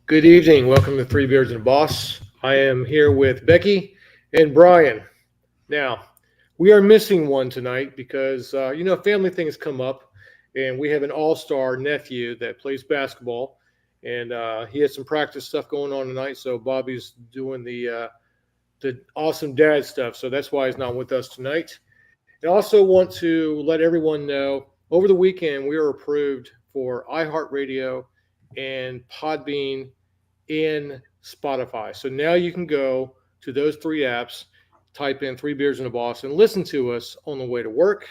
Good evening. Welcome to Three Beards and a Boss. I am here with Becky and Brian. Now, we are missing one tonight because, family things come up, and we have an all-star nephew that plays basketball, and he has some practice stuff going on tonight. So Bobby's doing the awesome dad stuff. So that's why he's not with us tonight. I also want to let everyone know over the weekend we are approved for iHeartRadio and Podbean in Spotify. So now you can go to those three apps, type in Three Beers and a Boss, and listen to us on the way to work,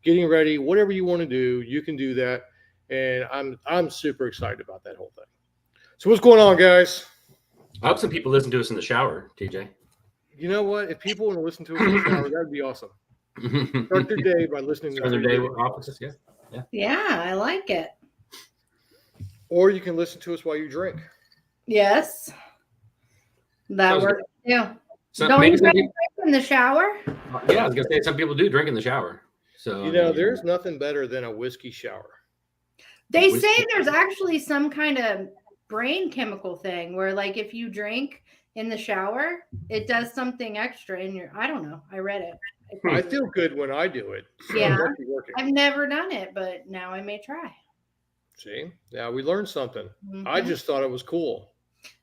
getting ready, whatever you want to do, you can do that. And I'm super excited about that whole thing. So what's going on, guys? I hope some people listen to us in the shower, TJ. You know what? If people want to listen to us in the shower, that'd be awesome. Start their day by listening to their day with offices. Yeah, I like it. Or you can listen to us while you drink. Yes, that works too. So don't you drink in the shower? Yeah, I was gonna say some people do drink in the shower. So there's nothing better than a whiskey shower. They say there's actually some kind of brain chemical thing where, like, if you drink in the shower, it does something extra in your. I don't know. I read it. I feel good when I do it. So yeah, I've never done it, but now I may try. See, now we learned something. Mm-hmm. I just thought it was cool.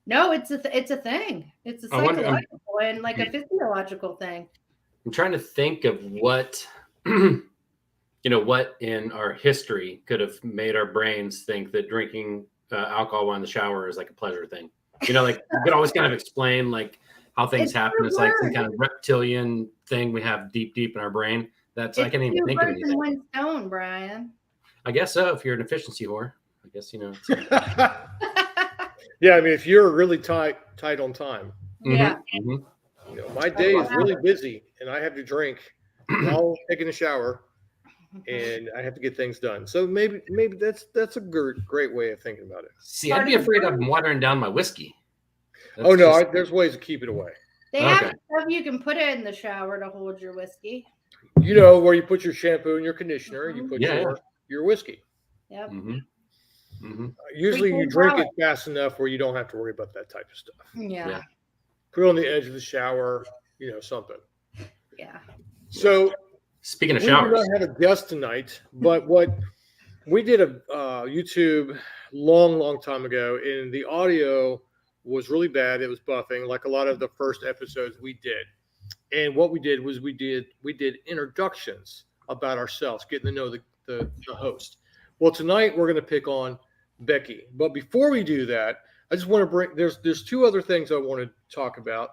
No, it's a thing. It's a psychological and like a physiological thing. I'm trying to think of what, what in our history could have made our brains think that drinking alcohol while in the shower is like a pleasure thing. Like you could always kind of explain like how things happen. It's like some kind of reptilian thing we have deep in our brain. I can't even think of anything. One stone, Brian. I guess so. If you're an efficiency whore, I guess Yeah, I mean, if you're really tight on time. Yeah. Mm-hmm. My day is really busy, and I have to drink while taking a shower, and I have to get things done. So maybe that's a great way of thinking about it. See, I'd be afraid I'm watering down my whiskey. There's ways to keep it away. They have stuff you can put it in the shower to hold your whiskey. Where you put your shampoo and your conditioner, you put your whiskey. Yep. Usually you drink it fast enough where you don't have to worry about that type of stuff. Yeah. Put it on the edge of the shower, something. Yeah. So speaking of showers, we do not have a guest tonight, but what we did a YouTube long time ago, and the audio was really bad. It was buffing, like a lot of the first episodes we did. And what we did was we did introductions about ourselves, getting to know the host. Well, tonight we're going to pick on Becky. But before we do that, I just want to bring there's two other things I want to talk about.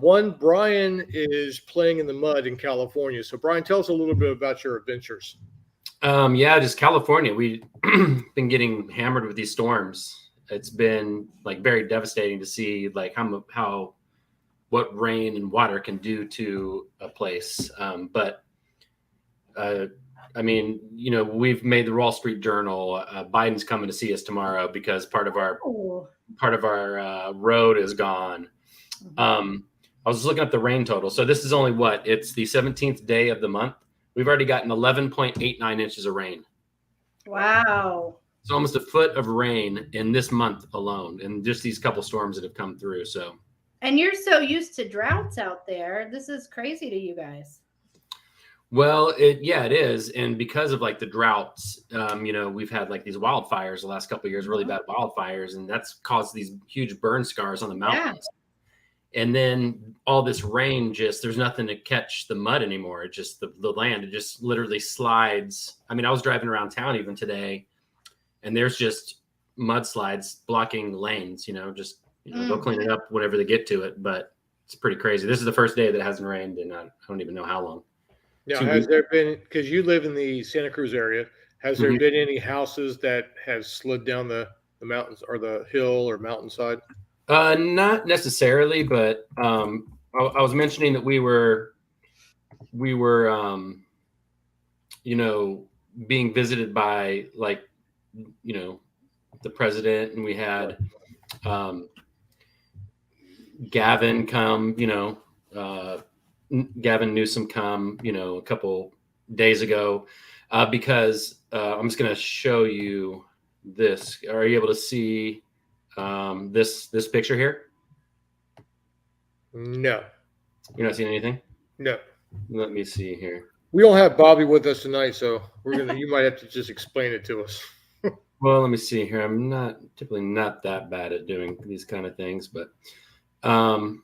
One, Brian is playing in the mud in California. So Brian, tell us a little bit about your adventures. Just California. We've been getting hammered with these storms. It's been like very devastating to see like how what rain and water can do to a place. We've made the Wall Street Journal. Biden's coming to see us tomorrow because part of our road is gone. I was looking up the rain total. So this is only it's the 17th day of the month. We've already gotten 11.89 inches of rain. Wow. It's almost a foot of rain in this month alone, and just these couple storms that have come through. So. And you're so used to droughts out there. This is crazy to you guys. Well, it is. And because of like the droughts, we've had like these wildfires the last couple of years, really bad wildfires. And that's caused these huge burn scars on the mountains. Yeah. And then all this rain, there's nothing to catch the mud anymore. It just, the land, it just literally slides. I mean, I was driving around town even today, and there's just mudslides blocking lanes, they'll clean it up whenever they get to it, but it's pretty crazy. This is the first day that it hasn't rained in I don't even know how long. Now, has there been, because you live in the Santa Cruz area, has there been any houses that have slid down the mountains or the hill or mountainside? Not necessarily, but I was mentioning that we were being visited by the president, and we had Gavin come, Gavin Newsom come, a couple days ago, because I'm just going to show you this. Are you able to see This picture here. No. You're not seeing anything? No. Let me see here. We don't have Bobby with us tonight, so you might have to just explain it to us. Well, let me see here. I'm typically not that bad at doing these kind of things, but Oh,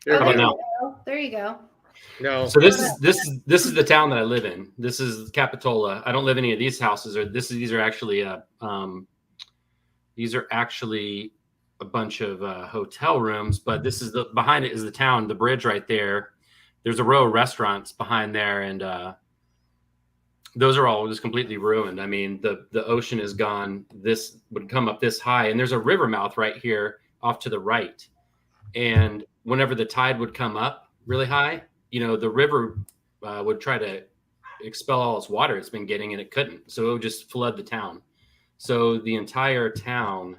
how about now? There you go. No. So this is the town that I live in. This is Capitola. I don't live in any of these houses, or these are actually a bunch of hotel rooms. But this is behind it is the town, the bridge right there. There's a row of restaurants behind there, and those are all just completely ruined. I mean, the ocean is gone. This would come up this high, and there's a river mouth right here off to the right. And whenever the tide would come up really high, the river would try to expel all its water it's been getting, and it couldn't. So it would just flood the town. So the entire town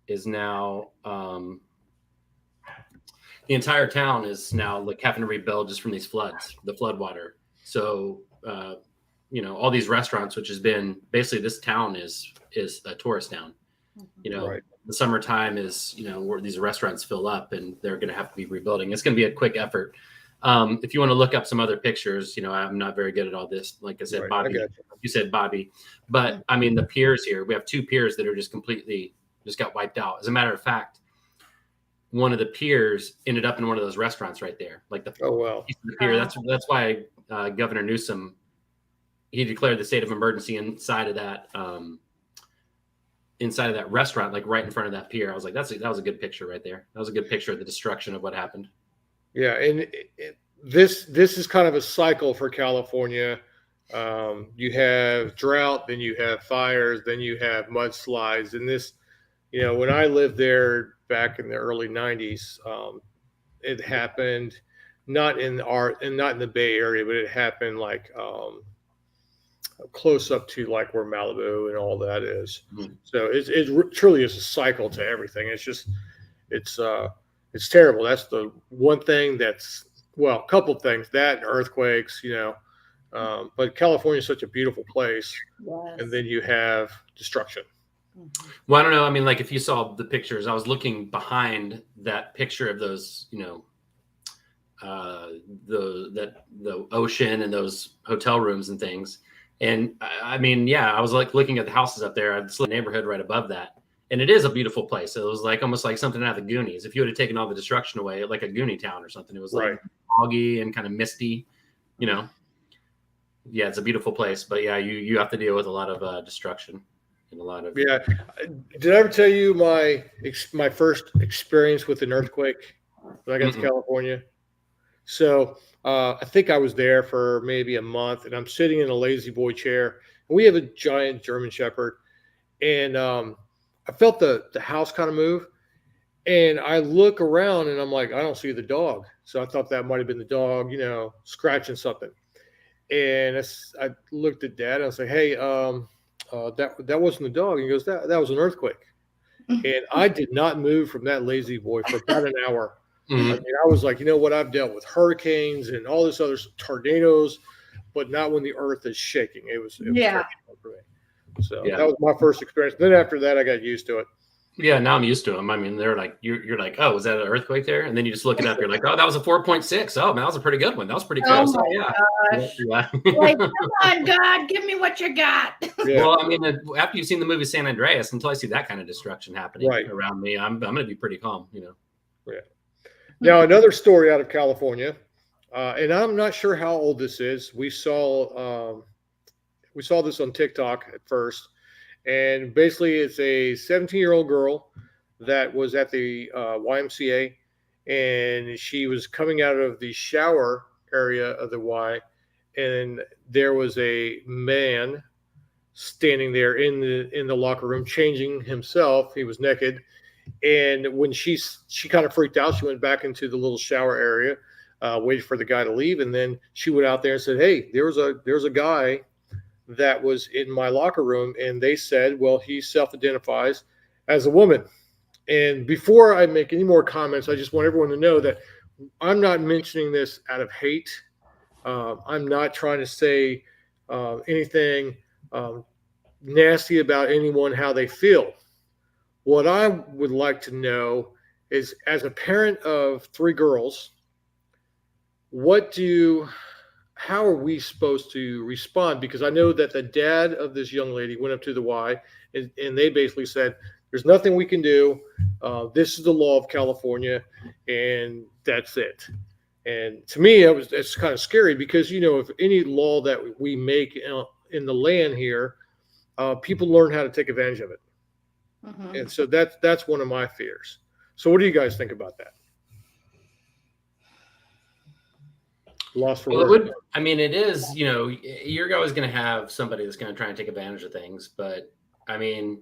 is now like having to rebuild just from these floods, the flood water. So all these restaurants, which has been basically, this town is a tourist town. Right. The summertime is where these restaurants fill up, and they're going to have to be rebuilding. It's going to be a quick effort. If you want to look up some other pictures, I'm not very good at all this. Like I said, Right, Bobby, you said Bobby, but I mean, the piers here, we have 2 piers that are just completely got wiped out. As a matter of fact, one of the piers ended up in one of those restaurants right there. Like the pier. That's why Governor Newsom, he declared the state of emergency inside of that restaurant, like right in front of that pier. I was like, that was a good picture right there. That was a good picture of the destruction of what happened. Yeah, and this is kind of a cycle for California. You have drought, then you have fires, then you have mudslides, and this, when I lived there back in the early '90s, it happened not in the Bay Area, but it happened like close up to like where Malibu and all that is. Mm-hmm. So it truly is a cycle to everything. It's terrible. That's the one thing a couple of things, that and earthquakes, but California is such a beautiful place. Yes. And then you have destruction. Well, I don't know. I mean, like if you saw the pictures, I was looking behind that picture of those, the ocean and those hotel rooms and things. And I mean, yeah, I was like looking at the houses up there. It's the neighborhood right above that. And it is a beautiful place. It was like almost like something out of the Goonies. If you would have taken all the destruction away, like a Goonie town or something, it was like foggy and kind of misty, Yeah, it's a beautiful place. But yeah, you have to deal with a lot of destruction and a lot of. Yeah. Did I ever tell you my first experience with an earthquake when I got to California? So I think I was there for maybe a month, and I'm sitting in a lazy boy chair. And we have a giant German Shepherd, and I felt the house kind of move, and I look around and I'm like, I don't see the dog. So I thought that might have been the dog, scratching something. And I looked at Dad and I was like, hey, that wasn't the dog. And he goes, that was an earthquake. And I did not move from that lazy boy for about an hour. Mm-hmm. I mean, I was like, you know what? I've dealt with hurricanes and all this other tornadoes, but not when the earth is shaking. It was for me. So that was my first experience. Then after that, I got used to it. Yeah, now I'm used to them. I mean, they're like, you're like, oh, was that an earthquake there? And then you just look it up. You're like, oh, that was a 4.6. Oh, man, that was a pretty good one. That was pretty close. Oh my gosh. Yeah. Like, come on, God, give me what you got. Yeah. Well, I mean, after you've seen the movie San Andreas, until I see that kind of destruction happening around me, I'm going to be pretty calm, Yeah. Now, another story out of California, and I'm not sure how old this is. We saw this on TikTok at first. And basically, it's a 17-year-old girl that was at the YMCA, and she was coming out of the shower area of the Y, and there was a man standing there in the locker room changing himself. He was naked, and when she kind of freaked out, she went back into the little shower area, waited for the guy to leave, and then she went out there and said, "Hey, there's a guy that was in my locker room," and they said, well, he self-identifies as a woman. And before I make any more comments, I just want everyone to know that I'm not mentioning this out of hate. I'm not trying to say anything nasty about anyone, how they feel. what I would like to know is, as a parent of 3 girls, how are we supposed to respond? Because I know that the dad of this young lady went up to the Y, and they basically said, there's nothing we can do. This is the law of California, and that's it. And to me, it's kind of scary because, if any law that we make in the land here, people learn how to take advantage of it. Mm-hmm. And so that's one of my fears. So what do you guys think about that? Lost for words. It is, you're always going to have somebody that's going to try and take advantage of things. But I mean,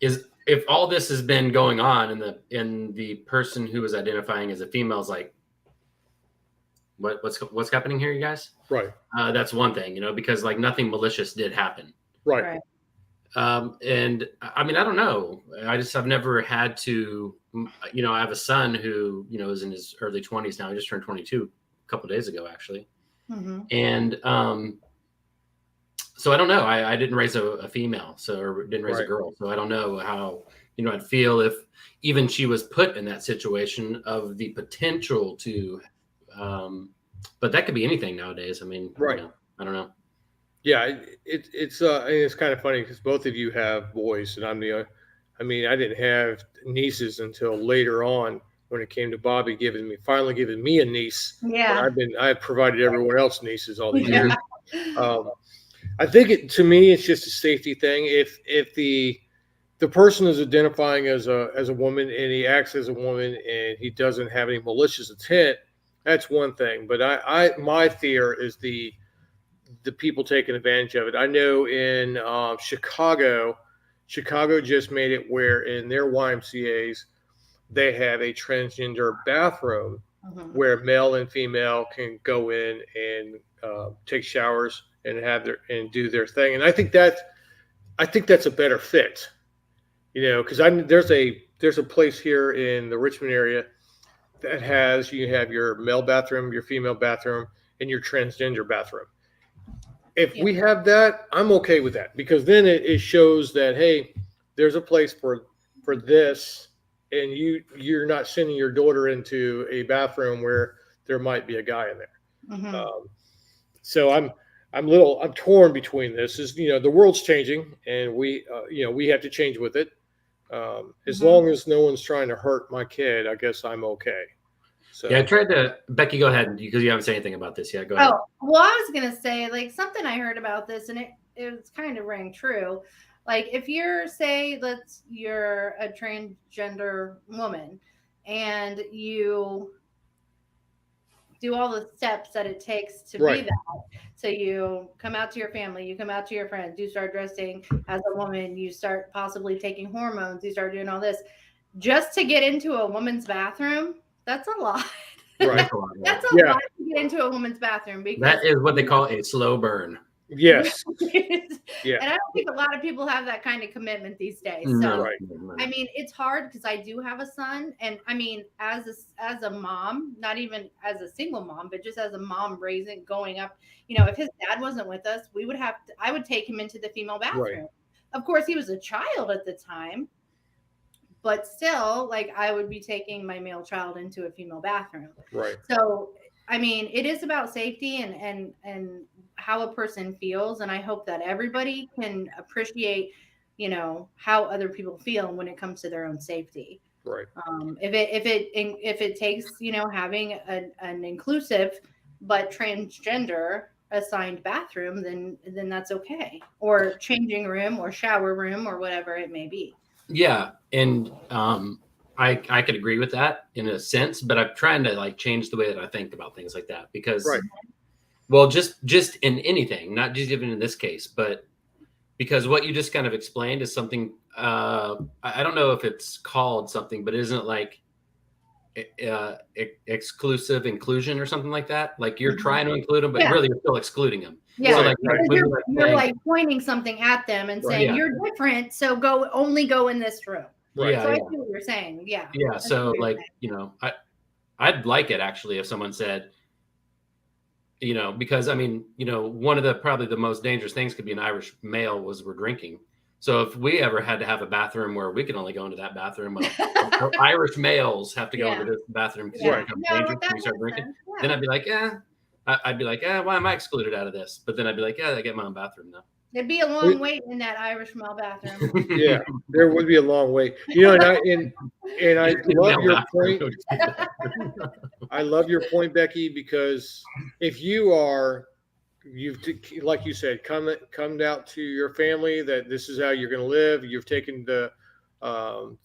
if all this has been going on and the person who is identifying as a female is like, what's happening here, you guys? Right. That's one thing, because like nothing malicious did happen. Right. And I mean, I don't know. I've never had to, I have a son who, is in his early 20s now. He just turned 22 a couple of days ago, actually. Mm-hmm. And so I don't know. I didn't raise a female, or didn't raise a girl. So I don't know how, I'd feel if even she was put in that situation of the potential to, but that could be anything nowadays. I mean, right. I don't know. Yeah, it's kind of funny because both of you have boys, and I didn't have nieces until later on when it came to Bobby finally giving me a niece. Yeah, I've provided everyone else nieces all these years. I think to me it's just a safety thing. If the person is identifying as a woman and he acts as a woman and he doesn't have any malicious intent, that's one thing. But my fear is the people taking advantage of it. I know in Chicago just made it where in their YMCA's they have a transgender bathroom where male and female can go in and take showers and do their thing. And I think that's a better fit, because there's a place here in the Richmond area that you have your male bathroom, your female bathroom, and your transgender bathroom. If we have that, I'm okay with that, because then it shows that, hey, there's a place for this, and you're not sending your daughter into a bathroom where there might be a guy in there. Mm-hmm. So I'm torn between this. The world's changing, and we have to change with it. As long as no one's trying to hurt my kid, I guess I'm okay. So yeah, I tried to. Becky, go ahead, because you haven't said anything about this yet. Go ahead. Oh, well, I was gonna say, like, something I heard about this, and it kind of rang true. Like, if you're a transgender woman and you do all the steps that it takes to be that. So you come out to your family, you come out to your friends, you start dressing as a woman, you start possibly taking hormones, you start doing all this just to get into a woman's bathroom. That's a lot. Right. That's a lot to get into a woman's bathroom. Because that is what they call a slow burn. Yes. Yeah. And I don't think a lot of people have that kind of commitment these days. So, I mean, it's hard because I do have a son. And I mean, as a mom, not even as a single mom, but just as a mom growing up, if his dad wasn't with us, I would take him into the female bathroom. Right. Of course, he was a child at the time. But still, like, I would be taking my male child into a female bathroom. Right. So, I mean, it is about safety and how a person feels. And I hope that everybody can appreciate, how other people feel when it comes to their own safety. Right. If it takes, having an inclusive but transgender assigned bathroom, then that's okay. Or changing room or shower room or whatever it may be. Yeah, and I could agree with that in a sense, but I'm trying to change the way that I think about things like that because, well, just in anything, not just even in this case, but because what you just kind of explained is something. I don't know if it's called something, but isn't it like exclusive inclusion or something like that? Like you're trying to include them, but really you're still excluding them. Yeah, so you're pointing something at them and saying you're different, so only go in this room. Right. So I see what you're saying. Yeah. Yeah. So I'd like it actually if someone said, because I mean, one of probably the most dangerous things could be an Irish male we're drinking. So if we ever had to have a bathroom where we could only go into that bathroom, Irish males have to go into this bathroom because you become dangerous when you start drinking, then I'd be like, why am I excluded out of this? But then I'd be like, I get my own bathroom now. It'd be a long wait in that Irish male bathroom. Yeah, there would be a long wait. And I love your point. I love your point, Becky, because if you've like you said, come out to your family that this is how you're going to live. You've taken the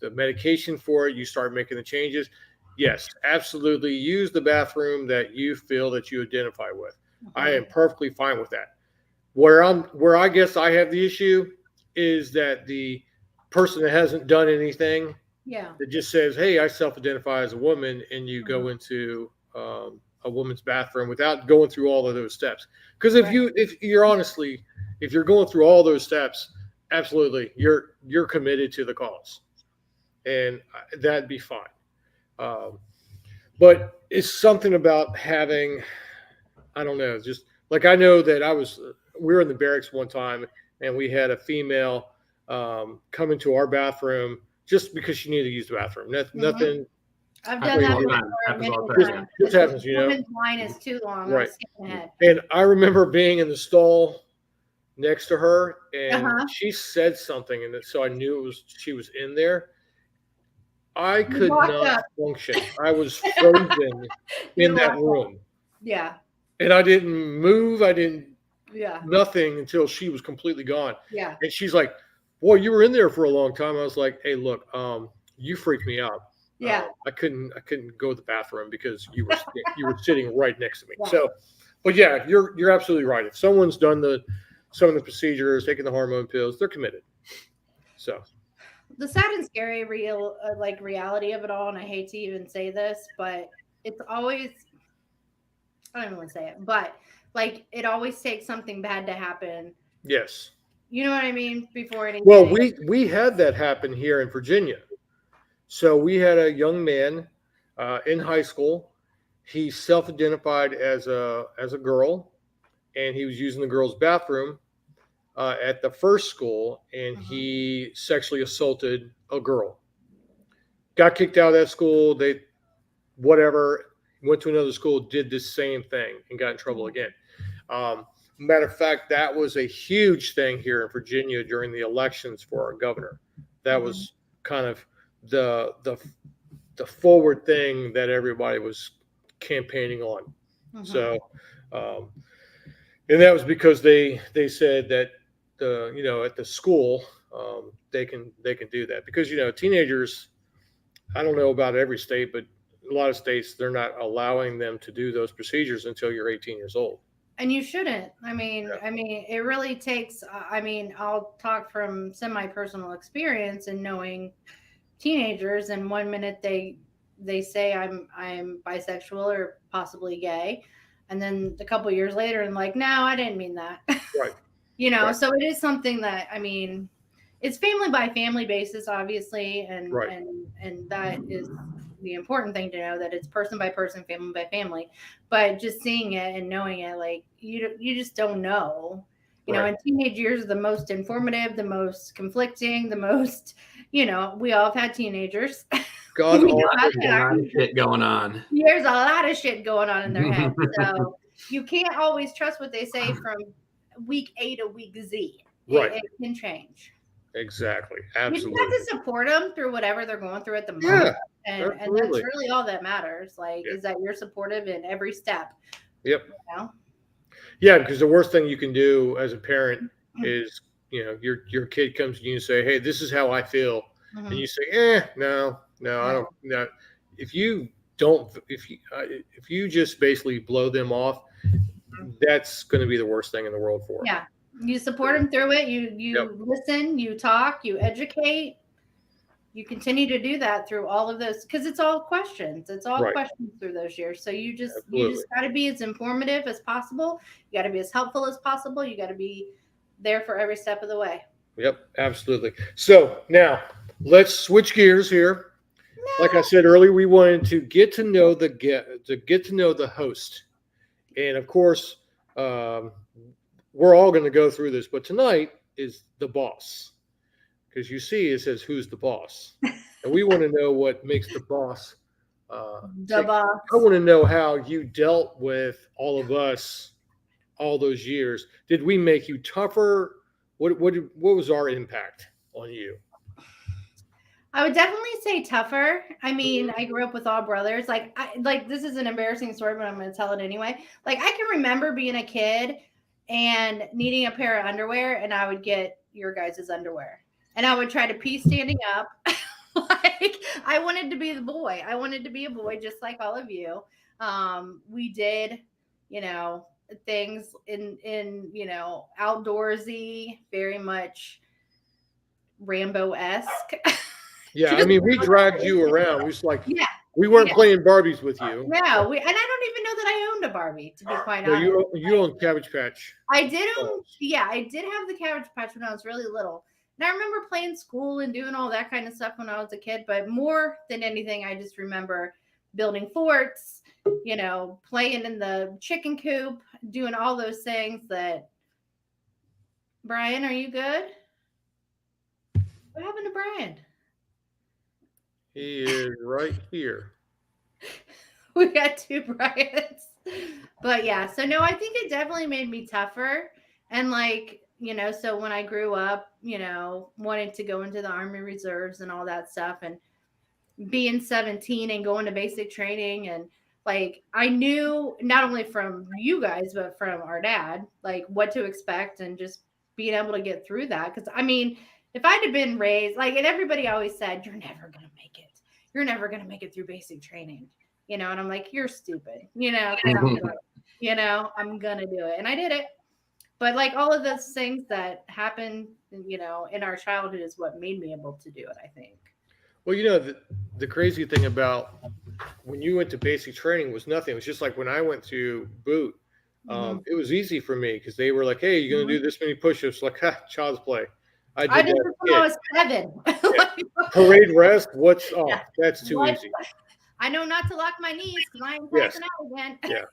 medication for it. You start making the changes. Yes, absolutely. Use the bathroom that you feel that you identify with. I am perfectly fine with that. Where I guess I have the issue is that the person that hasn't done anything, that just says, "Hey, I self-identify as a woman," and you go into a woman's bathroom without going through all of those steps. Because if you're going through all those steps, absolutely, you're committed to the cause, and that'd be fine. But it's something about having, I don't know, just like I know that we were in the barracks one time and we had a female come into our bathroom just because she needed to use the bathroom. Nothing. I've done that. This happens, Women's line is too long. Right. And I remember being in the stall next to her, and she said something, and so I knew she was in there. I could not function. I was frozen in that room. Yeah. And I didn't move. I didn't. Yeah. Nothing until she was completely gone. Yeah. And she's like, "Boy, you were in there for a long time." I was like, "Hey, look, you freaked me out. Yeah. I couldn't go to the bathroom because you were sitting right next to me." Yeah. So, but yeah, you're absolutely right. If someone's done some of the procedures, taking the hormone pills, they're committed. So the sad and scary reality of it all, and I hate to even say this, but it's always, I don't even want to say it, but like it always takes something bad to happen. Yes. You know what I mean? Before anything. Well, we had that happen here in Virginia. So we had a young man in high school. He self-identified as a girl, and he was using the girls' bathroom at the first school, and he sexually assaulted a girl. Got kicked out of that school. Went to another school, did the same thing, and got in trouble again. Matter of fact, that was a huge thing here in Virginia during the elections for our governor. That was kind of the forward thing that everybody was campaigning on. So, and that was because they said that at the school they can do that because teenagers. I don't know about every state, but a lot of states they're not allowing them to do those procedures until you're 18 years old. And you shouldn't. I mean, it really takes. I'll talk from semi-personal experience and knowing teenagers, and one minute they say I'm bisexual or possibly gay, and then a couple of years later and like, no, I didn't mean that. Right. Right. So it is something that it's family by family basis, obviously, and that is the important thing to know, that it's person by person, family by family. But just seeing it and knowing it, like you just don't know. And teenage years are the most informative, the most conflicting, the most, we all have had teenagers. God, there's a lot of shit going on. There's a lot of shit going on in their head. So you can't always trust what they say from week A to week Z. It can change. Exactly. Absolutely. You just have to support them through whatever they're going through at the moment. And that's really all that matters. Is that you're supportive in every step. Yep. Yeah, because the worst thing you can do as a parent is, your kid comes to you and say, "Hey, this is how I feel," and you say, no, I don't. No. If you just basically blow them off, that's going to be the worst thing in the world for them. Yeah. You support them through it. You listen, you talk, you educate. You continue to do that through all of those, because it's all questions. It's all questions through those years. So you just got to be as informative as possible. You got to be as helpful as possible. You got to be there for every step of the way. Yep, absolutely. So now let's switch gears here. No. Like I said earlier, we wanted to get to know the host, and of course, we're all going to go through this. But tonight is the boss, because you see it says who's the boss, and we want to know what makes the boss. The Tick. boss. I want to know how you dealt with all of us all those years. Did we make you tougher? What was our impact on you? I would definitely say tougher. I mean, I grew up with all brothers. Like this is an embarrassing story, but I'm going to tell it anyway. Like I can remember being a kid and needing a pair of underwear, and I would get your guys' underwear, and I would try to pee standing up. Like I wanted to be the boy. I wanted to be a boy, just like all of you. We did, you know, things in outdoorsy, very much Rambo-esque. Yeah, I mean, we dragged you around. We was like, Yeah. we weren't Yeah. playing Barbies with you. No, and I don't even know that I owned a Barbie, to be quite No, honest. you own Cabbage Patch. I did own, yeah, I did have the Cabbage Patch when I was really little. And I remember playing school and doing all that kind of stuff when I was a kid. But more than anything, I just remember building forts, playing in the chicken coop, doing all those things that. Brian, are you good? What happened to Brian? He is right here. We got two Bryans. But yeah, so no, I think it definitely made me tougher. And so when I grew up, wanted to go into the Army Reserves and all that stuff, and being 17 and going to basic training, and I knew not only from you guys, but from our dad, what to expect, and just being able to get through that. Because I mean, if I'd have been raised and everybody always said, you're never going to make it. You're never going to make it through basic training. And I'm like, you're stupid, I'm going to do it. And I did it. But all of those things that happened, in our childhood is what made me able to do it, I think. Well, the crazy thing about when you went to basic training was nothing. It was just like when I went to boot, it was easy for me because they were like, hey, you're going to do this many push-ups, like, child's play. I did this when I was 7. Yeah. Parade rest, that's too easy. I know not to lock my knees because I ain't passing out again. Yeah.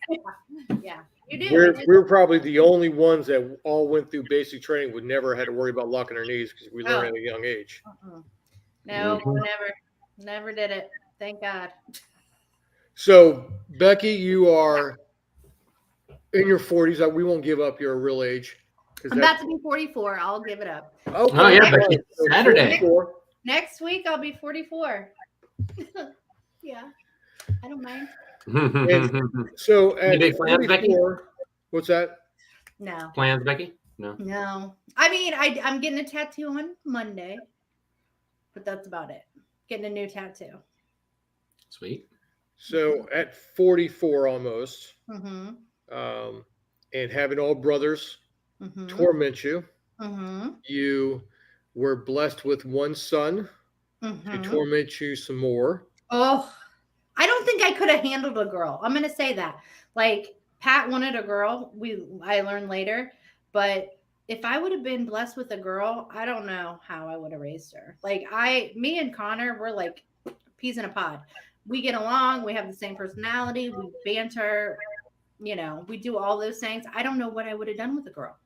Yeah, you do. We're probably the only ones that all went through basic training would never had to worry about locking our knees because we learned at a young age. No, never did it. Thank God. So, Becky, you are in your 40s. We won't give up your real age. I'm about to be 44. I'll give it up. Okay. Oh, yeah, Becky. Saturday. Next week, I'll be 44. Yeah, I don't mind. So, at big plans, Becky? What's that? No. Plans, Becky? No. I mean, I'm getting a tattoo on Monday, but that's about it. Getting a new tattoo. Sweet. So, at 44 almost, and having all brothers torment you, you were blessed with one son to torment you some more. Oh, I don't think I could have handled a girl. I'm going to say that. Pat wanted a girl. I learned later, but if I would have been blessed with a girl, I don't know how I would have raised her. Me and Connor, we're like peas in a pod. We get along. We have the same personality. We banter. We do all those things. I don't know what I would have done with a girl.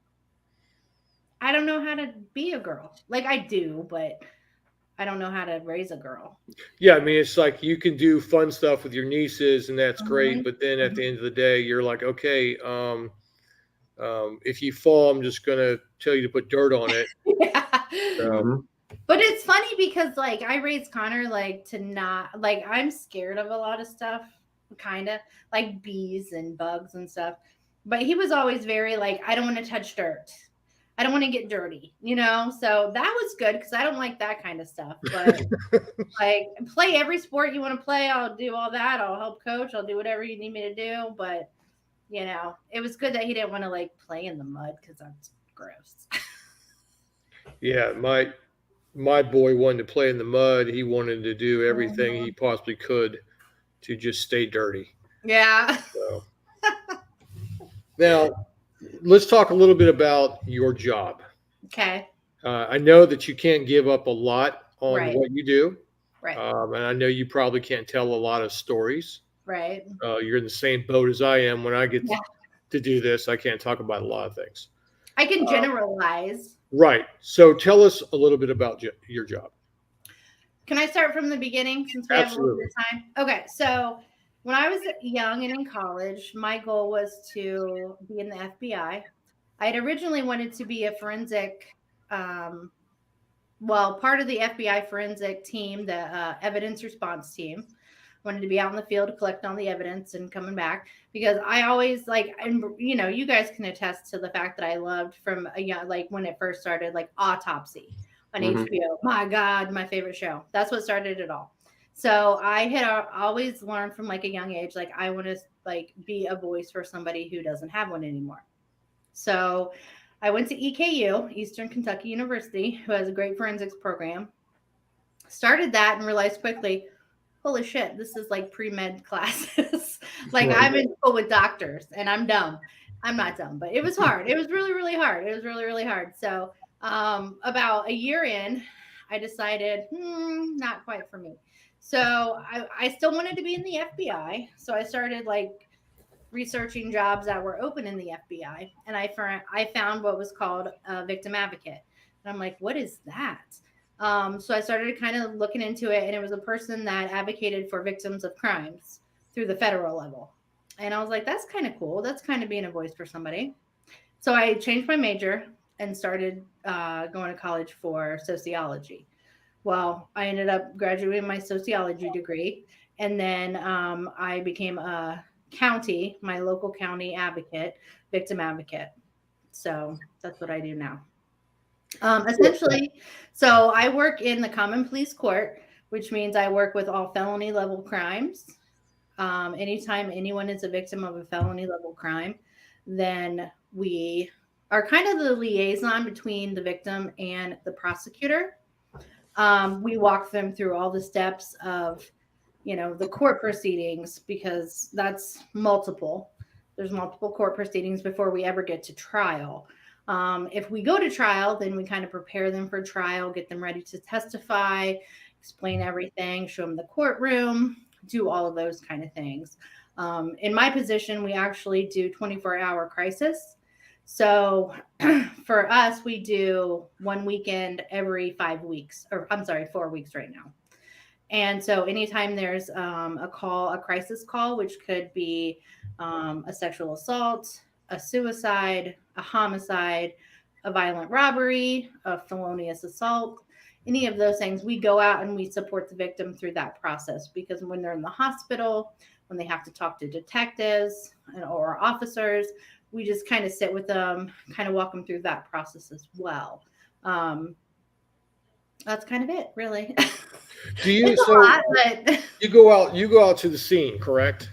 I don't know how to be a girl. I do, but I don't know how to raise a girl. Yeah, I mean, it's like you can do fun stuff with your nieces, and that's great. But then at the end of the day, you're like, okay, if you fall, I'm just gonna tell you to put dirt on it. Yeah. But it's funny because I raised Connor to not I'm scared of a lot of stuff, kind of like bees and bugs and stuff. But he was always very I don't want to touch dirt. I don't want to get dirty, so that was good because I don't like that kind of stuff. But play every sport you want to play. I'll do all that. I'll help coach. I'll do whatever you need me to do. But, it was good that he didn't want to play in the mud because that's gross. Yeah, my boy wanted to play in the mud. He wanted to do everything he possibly could to just stay dirty. Yeah. So. Now, let's talk a little bit about your job. Okay. I know that you can't give up a lot on what you do. Right. And I know you probably can't tell a lot of stories. Right. You're in the same boat as I am. When I get to do this, I can't talk about a lot of things. I can generalize. Right. So tell us a little bit about your job. Can I start from the beginning since we have a little bit Absolutely. of time? Okay, so when I was young and in college, my goal was to be in the FBI. I had originally wanted to be a forensic, um, well, part of the FBI forensic team, the evidence response team. Wanted to be out in the field collecting all the evidence and coming back because I always like, and you guys can attest to the fact that I loved from a young, like when it first started, like Autopsy on Mhm. HBO. My God, my favorite show. That's what started it all. So I had always learned from like a young age, like I want to like be a voice for somebody who doesn't have one anymore. So I went to EKU, Eastern Kentucky University, who has a great forensics program. Started that and realized quickly, holy shit, this is like pre-med classes. Like Right. I'm in school with doctors and I'm dumb. I'm not dumb, but it was hard. It was really, really hard. It was really, really hard. So about a year in, I decided, not quite for me. So I still wanted to be in the FBI. So I started like researching jobs that were open in the FBI, and I found what was called a victim advocate. And I'm like, what is that? So I started kind of looking into it, and it was a person that advocated for victims of crimes through the federal level. And I was like, that's kind of cool. That's kind of being a voice for somebody. So I changed my major and started going to college for sociology. Well, I ended up graduating my sociology degree, and then I became a my local county advocate, victim advocate. So that's what I do now. Essentially, so I work in the common police court, which means I work with all felony level crimes. Anytime anyone is a victim of a felony level crime, then we are kind of the liaison between the victim and the prosecutor. We walk them through all the steps of, the court proceedings because that's multiple. There's multiple court proceedings before we ever get to trial. If we go to trial, then we kind of prepare them for trial, get them ready to testify, explain everything, show them the courtroom, do all of those kind of things. In my position, we actually do 24-hour crisis. So for us, we do one weekend every 5 weeks, or I'm sorry, 4 weeks right now. And so anytime there's a crisis call, which could be a sexual assault, a suicide, a homicide, a violent robbery, a felonious assault, any of those things, we go out and we support the victim through that process because when they're in the hospital, when they have to talk to detectives or officers, we just kind of sit with them, kind of walk them through that process as well. That's kind of it, really. Do you It's a so lot, but you go out to the scene, correct?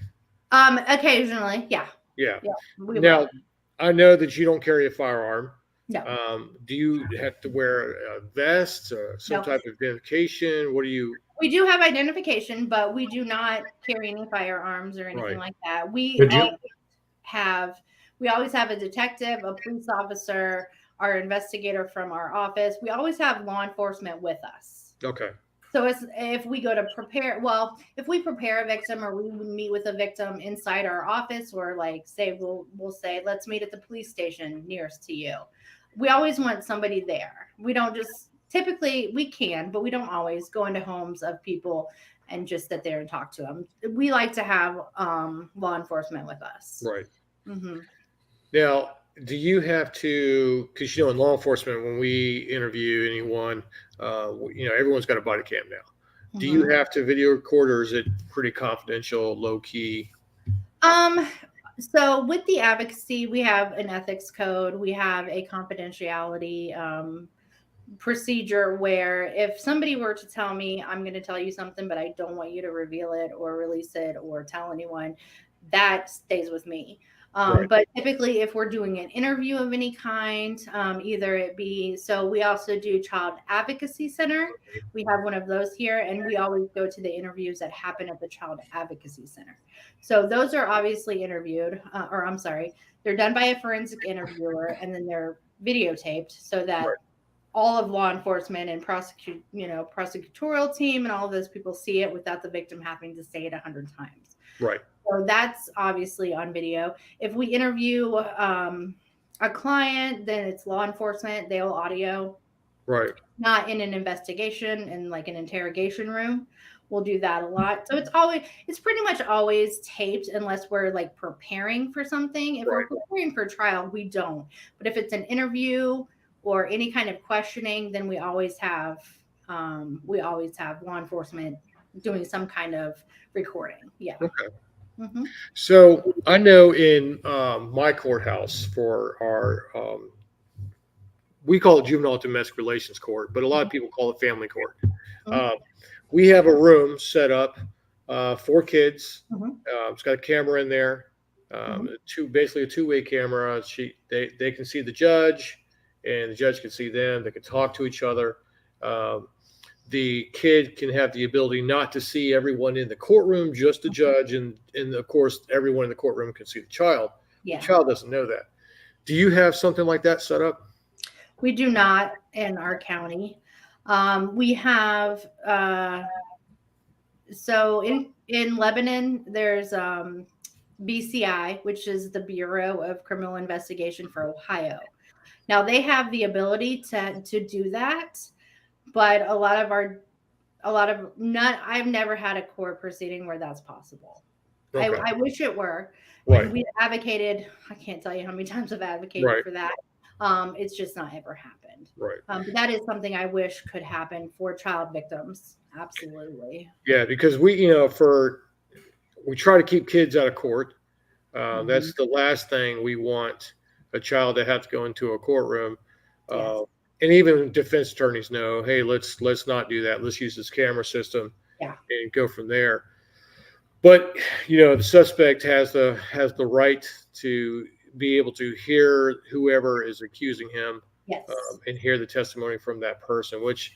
occasionally, yeah, Yeah. yeah, we will. Now, I know that you don't carry a firearm. No, Do you have to wear a vest or some no. type of identification? What do you? We do have identification, but we do not carry any firearms or anything Right. like that. Could you? Have we always have a detective, a police officer, our investigator from our office. We always have law enforcement with us. Okay. So if we go to prepare, well, if we prepare a victim or we meet with a victim inside our office, or like say we'll say let's meet at the police station nearest to you. We always want somebody there. We don't just typically we can, but we don't always go into homes of people and just sit there and talk to them. We like to have law enforcement with us. Right. Mm-hmm. Now, do you have to? Because in law enforcement, when we interview anyone, everyone's got a body cam now. Do you Mm-hmm. have to video record, or is it pretty confidential, low key? So with the advocacy, we have an ethics code. We have a confidentiality procedure where if somebody were to tell me, I'm going to tell you something, but I don't want you to reveal it or release it or tell anyone, that stays with me. Right. But typically, if we're doing an interview of any kind, either it be, so we also do Child Advocacy Center. We have one of those here, and we always go to the interviews that happen at the Child Advocacy Center. So those are obviously interviewed, or I'm sorry, they're done by a forensic interviewer, and then they're videotaped so that Right. all of law enforcement and prosecutorial team and all of those people see it without the victim having to say it 100 times. Right. So that's obviously on video. If we interview a client, then it's law enforcement. They'll audio, Right. not in an investigation in like an interrogation room. We'll do that a lot. So it's pretty much always taped unless we're like preparing for something. If we're preparing for trial, we don't. But if it's an interview or any kind of questioning, then we always have law enforcement doing some kind of recording. Yeah. Okay. Mm-hmm. So I know in my courthouse for our, we call it juvenile domestic relations court, but a lot of people call it family court. We have a room set up for kids. It's got a camera in there, basically a two-way camera. They can see the judge, and the judge can see them. They can talk to each other. The kid can have the ability not to see everyone in the courtroom, just the judge, and of course, everyone in the courtroom can see the child. Yeah. The child doesn't know that. Do you have something like that set up? We do not in our county. We have so in Lebanon, there's BCI, which is the Bureau of Criminal Investigation for Ohio. Now they have the ability to do that, but I've never had a court proceeding where that's possible. Okay. I wish it were. Right. And we advocated, I can't tell you how many times I've advocated for that. It's just not ever happened. Right. But that is something I wish could happen for child victims. Absolutely. Yeah, because we try to keep kids out of court. That's the last thing we want a child to have to go into a courtroom. Yes. And even defense attorneys know, hey, let's not do that. Let's use this camera system and go from there. But the suspect has the right to be able to hear whoever is accusing him, and hear the testimony from that person. Which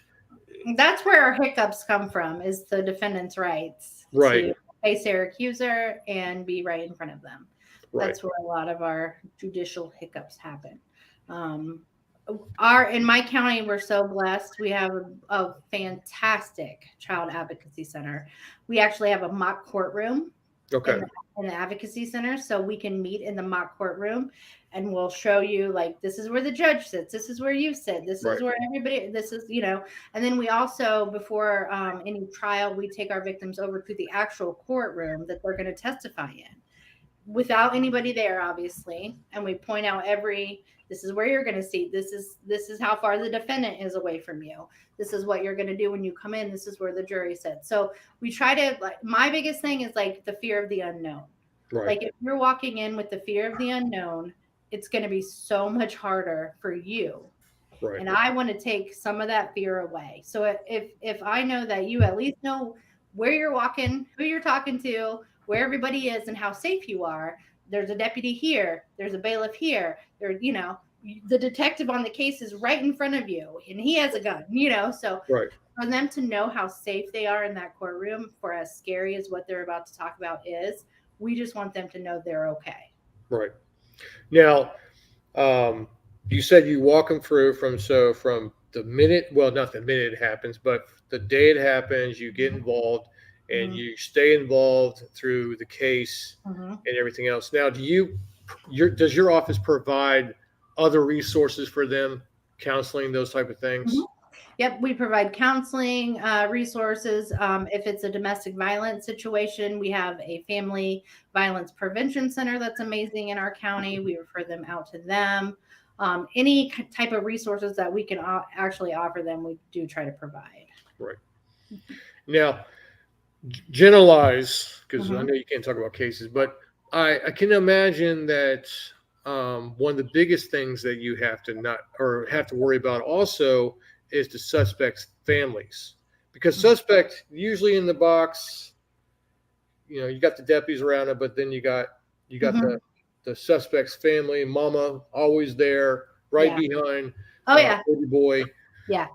that's where our hiccups come from, is the defendant's rights to face their accuser and be right in front of them. That's where a lot of our judicial hiccups happen. In my county, we're so blessed. We have a fantastic child advocacy center. We actually have a mock courtroom in the advocacy center, so we can meet in the mock courtroom, and we'll show you, like, this is where the judge sits, this is where you sit, this is where everybody, this is, and then we also, before any trial, we take our victims over to the actual courtroom that they're going to testify in, without anybody there, obviously, and we point out this is where you're going to see. This is how far the defendant is away from you. This is what you're going to do when you come in. This is where the jury sits. So we try to, my biggest thing is like the fear of the unknown. Right. Like if you're walking in with the fear of the unknown, it's going to be so much harder for you. Right. And I want to take some of that fear away. So if I know that you at least know where you're walking, who you're talking to, where everybody is, and how safe you are. There's a deputy here. There's a bailiff here. The detective on the case is right in front of you, and he has a gun. So for them to know how safe they are in that courtroom, for as scary as what they're about to talk about is, we just want them to know they're okay. Right. Now, you said you walk them through from the minute, well, not the minute it happens, but the day it happens, you get involved. And you stay involved through the case and everything else. Now, does your office provide other resources for them, counseling, those type of things? Yep, we provide counseling resources. If it's a domestic violence situation, we have a family violence prevention center that's amazing in our county. We refer them out to them. Any type of resources that we can actually offer them, we do try to provide. Right. Now, generalize, because I know you can't talk about cases, but I can imagine that one of the biggest things that you have to worry about also is the suspect's families, because suspect usually in the box, you got the deputies around it, but then you got the suspect's family, mama always there, behind baby boy. Yeah.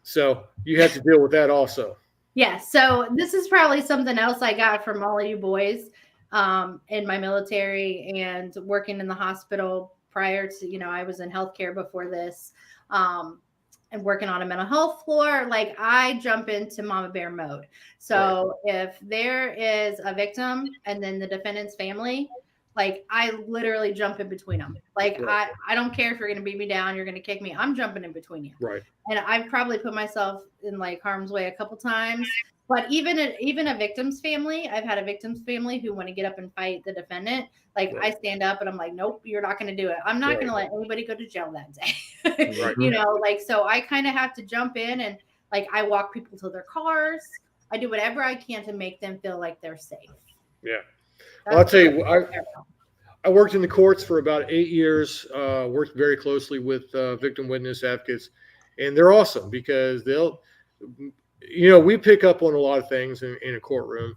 So you have to deal with that also. Yeah, so this is probably something else I got from all of you boys in my military and working in the hospital prior to, I was in healthcare before this, and working on a mental health floor. Like, I jump into mama bear mode. So if there is a victim and then the defendant's family, Like I literally jump in between them. Like Right. I don't care if you're going to beat me down, you're going to kick me. I'm jumping in between you. Right. And I've probably put myself in like harm's way a couple times. But even a victim's family, I've had a victim's family who want to get up and fight the defendant. Like Right. I stand up and I'm like, nope, you're not going to do it. I'm not Right. going to let anybody go to jail that day. Right. You know, like so I kind of have to jump in and like I walk people to their cars. I do whatever I can to make them feel like they're safe. Yeah. Well, I'll tell you, I worked in the courts for about 8 years, worked very closely with victim witness advocates, and they're awesome because they'll, we pick up on a lot of things in a courtroom,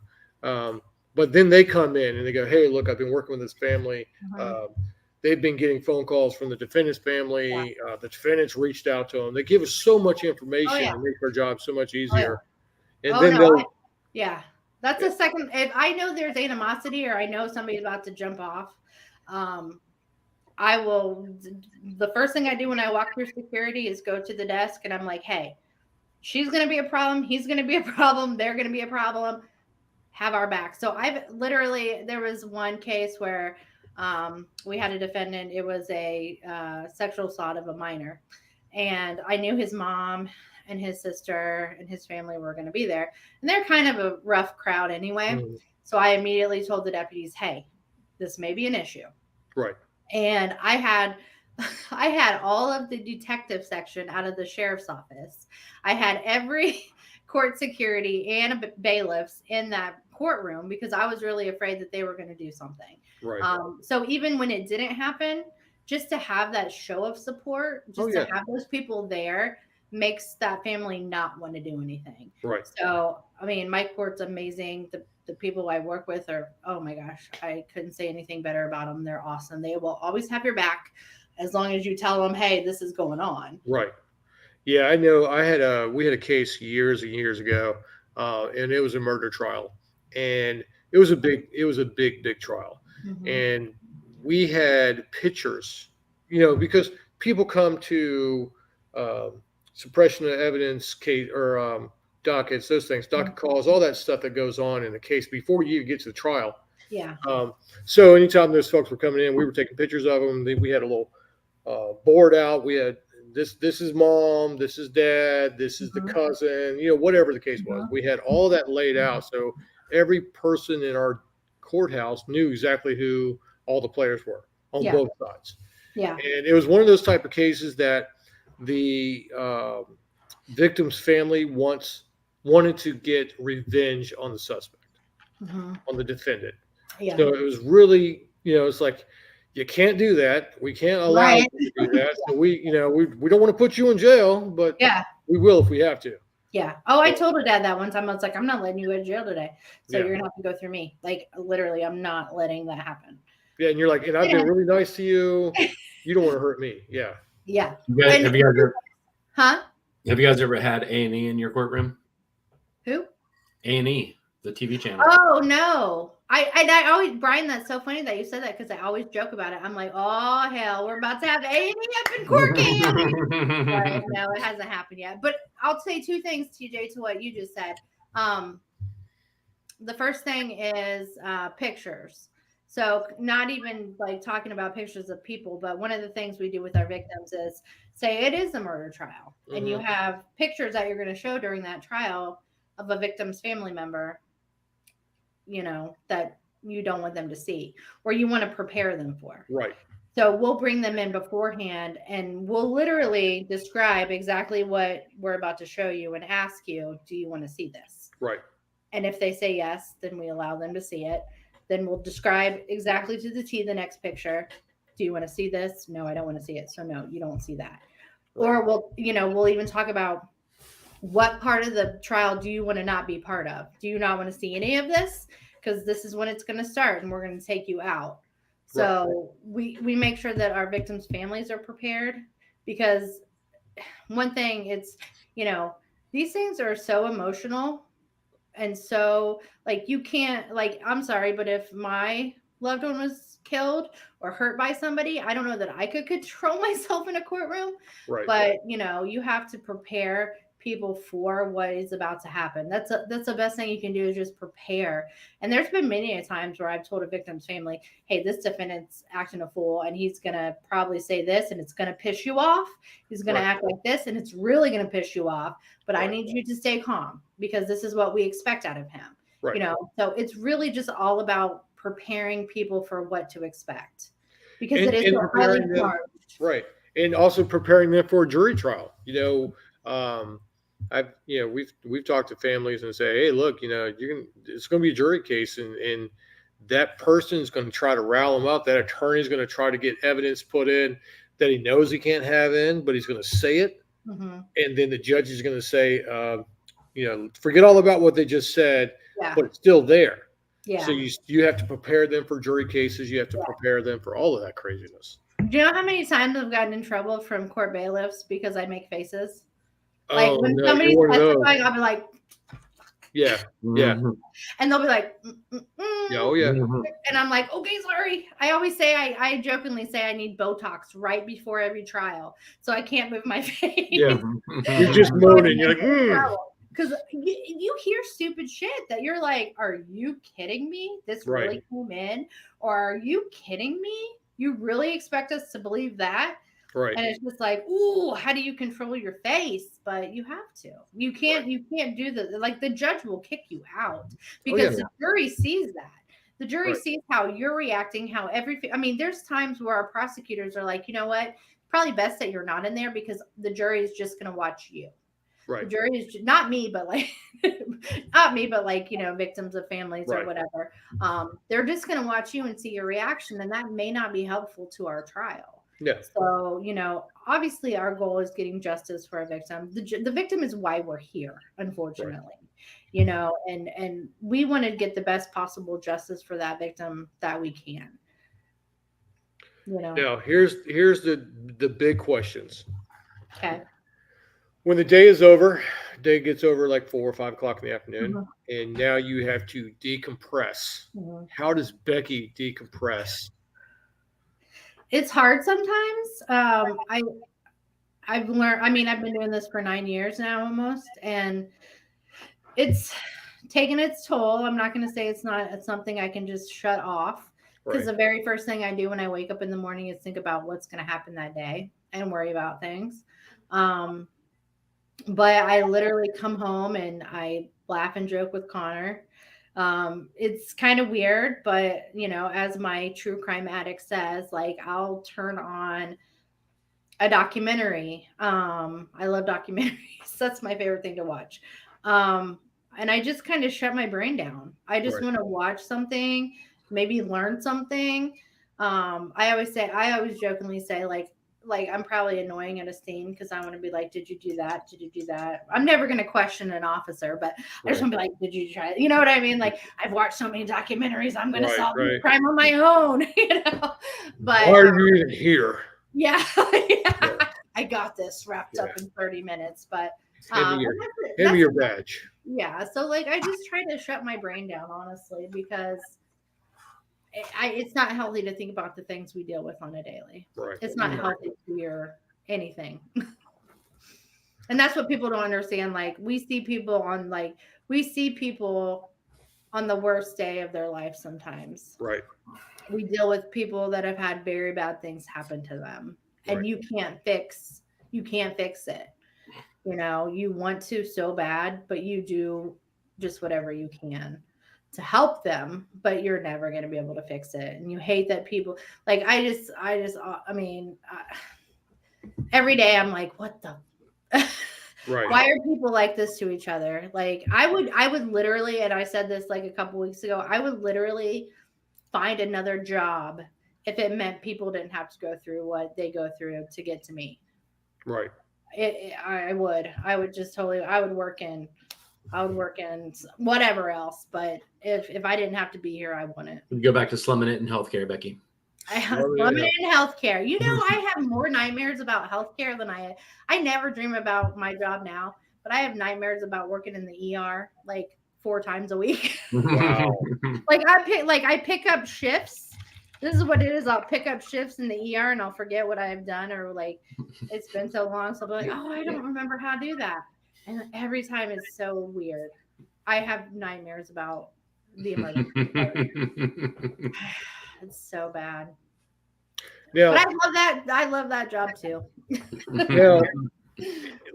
but then they come in and they go, hey, look, I've been working with this family. They've been getting phone calls from the defendant's family. Yeah. The defendants reached out to them. They give us so much information and make our job so much easier. And then that's a second. If I know there's animosity or I know somebody's about to jump off, I will. The first thing I do when I walk through security is go to the desk and I'm like, hey, she's going to be a problem. He's going to be a problem. They're going to be a problem. Have our back. So there was one case where we had a defendant. It was a sexual assault of a minor. And I knew his mom and his sister and his family were going to be there. And they're kind of a rough crowd anyway. Mm-hmm. So I immediately told the deputies, hey, this may be an issue. Right. And I had all of the detective section out of the sheriff's office. I had every court security and bailiffs in that courtroom because I was really afraid that they were going to do something. Right. So even when it didn't happen, just to have that show of support, to have those people there makes that family not want to do anything. Right. So, I mean, my court's amazing. The people I work with are, oh my gosh, I couldn't say anything better about them. They're awesome. They will always have your back as long as you tell them, hey, this is going on. Right. Yeah, I know. We had a case years and years ago, and it was a murder trial, and it was a big trial. Mm-hmm. And we had pictures, because people come to suppression of evidence case or dockets, those things, docket calls, all that stuff that goes on in the case before you get to the trial. Yeah. So anytime those folks were coming in, we were taking pictures of them. We had a little board out. We had this is mom, this is dad, this is the cousin, whatever the case was. We had all that laid out. So every person in our courthouse knew exactly who all the players were on both sides. Yeah. And it was one of those type of cases that the victim's family wanted to get revenge on the suspect, on the defendant. Yeah. So it was really, it's like, you can't do that. We can't allow you to do that. So we don't want to put you in jail, but we will if we have to. Yeah. Oh, I told her dad that one time. I was like, I'm not letting you go to jail today. So you're gonna have to go through me. Like literally, I'm not letting that happen. Yeah, and you're like, and I've been really nice to you. You don't want to hurt me. Yeah. Yeah. Have you guys ever had A&E in your courtroom? Who? A&E, the TV channel. Oh no. I always, Brian, that's so funny that you said that because I always joke about it. I'm like, oh hell, we're about to have A&E up in court camp. But no, it hasn't happened yet. But I'll say two things, TJ, to what you just said. The first thing is pictures. So not even like talking about pictures of people, but one of the things we do with our victims is say it is a murder trial, and you have pictures that you're going to show during that trial of a victim's family member, that you don't want them to see or you want to prepare them for. Right. So we'll bring them in beforehand and we'll literally describe exactly what we're about to show you and ask you, do you want to see this? Right. And if they say yes, then we allow them to see it. Then we'll describe exactly to the T the next picture. Do you want to see this? No, I don't want to see it. So no, you don't see that. Right. Or we'll even talk about what part of the trial do you want to not be part of? Do you not want to see any of this? Because this is when it's going to start and we're going to take you out. So we make sure that our victims' families are prepared because one thing it's, these things are so emotional. And so like, you can't I'm sorry, but if my loved one was killed or hurt by somebody, I don't know that I could control myself in a courtroom, right. But you have to prepare people for what is about to happen. That's the best thing you can do, is just prepare. And there's been many times where I've told a victim's family, hey, this defendant's acting a fool, and he's going to probably say this, and it's going to piss you off. He's going to act like this, and it's really going to piss you off. But I need you to stay calm, because this is what we expect out of him. Right. So it's really just all about preparing people for what to expect, because And- it is and so highly preparing them- charged. Right. And also preparing them for a jury trial. We've talked to families and say, hey, look, it's going to be a jury case, and that person is going to try to rile them up. That attorney is going to try to get evidence put in that he knows he can't have in, but he's going to say it. Mm-hmm. And then the judge is going to say, forget all about what they just said, but it's still there. Yeah. So you have to prepare them for jury cases. You have to prepare them for all of that craziness. Do you know how many times I've gotten in trouble from court bailiffs because I make faces? Like when somebody's testifying, I'll be like, yeah. And they'll be like, Yeah, oh yeah. And I'm like, okay, sorry. I always say, I jokingly say I need Botox right before every trial, so I can't move my face. Yeah. You're just moaning. You're like, Because you hear stupid shit that you're like, are you kidding me? This really came in? Or are you kidding me? You really expect us to believe that? Right. And it's just like, ooh, how do you control your face? But you have to. You can't do that. Like, the judge will kick you out, because the jury sees that. The jury sees how you're reacting, how there's times where our prosecutors are like, you know what? Probably best that you're not in there, because the jury is just going to watch you. Right. The jury is not me, but victims of families or whatever. They're just going to watch you and see your reaction, and that may not be helpful to our trial. Yeah. So, obviously our goal is getting justice for a victim. The victim is why we're here, unfortunately. And we want to get the best possible justice for that victim that we can. Now, here's the big questions. Okay. When the day is over, day gets over like 4 or 5 o'clock in the afternoon, and now you have to decompress. How does Becky decompress? It's hard sometimes. I've learned, I've been doing this for 9 years now almost, and it's taken its toll. I'm not going to say it's something I can just shut off, because the very first thing I do when I wake up in the morning is think about what's going to happen that day and worry about things. But I literally come home and I laugh and joke with Connor. It's kind of weird, but as my true crime addict says, like, I'll turn on a documentary. I love documentaries. That's my favorite thing to watch. And I just kind of shut my brain down. I just want to watch something, maybe learn something. I always jokingly say, like I'm probably annoying at a scene, because I want to be like, did you do that? Did you do that? I'm never going to question an officer, but I just want to be like, did you try it? You know what I mean? Like, I've watched so many documentaries, I'm going to solve the crime on my own, But why are you even here? Yeah. I got this wrapped up in 30 minutes, but hand me your badge. Yeah. So I just try to shut my brain down, honestly, because it's not healthy to think about the things we deal with on a daily. Right. It's not healthy to your anything. And that's what people don't understand. Like, we see people on the worst day of their life sometimes. Right. We deal with people that have had very bad things happen to them. And you can't fix it. You want to so bad, but you do just whatever you can to help them, but you're never going to be able to fix it. And you hate that people, like, every day I'm like, what the, why are people like this to each other? Like, I would literally, and I said this like a couple weeks ago, I would literally find another job if it meant people didn't have to go through what they go through to get to me. Right. I would work in whatever else, but if I didn't have to be here, I wouldn't. We'd go back to slumming it in healthcare, Becky. Slumming it in healthcare. I have more nightmares about healthcare than I never dream about my job now, but I have nightmares about working in the ER like 4 times a week. Wow. I pick up shifts. This is what it is. I'll pick up shifts in the ER and I'll forget what I've done, or like, it's been so long. So I'll be like, oh, I don't remember how to do that. And every time it's so weird. I have nightmares about the emergency. It's so bad. Now, But I love that job too. now,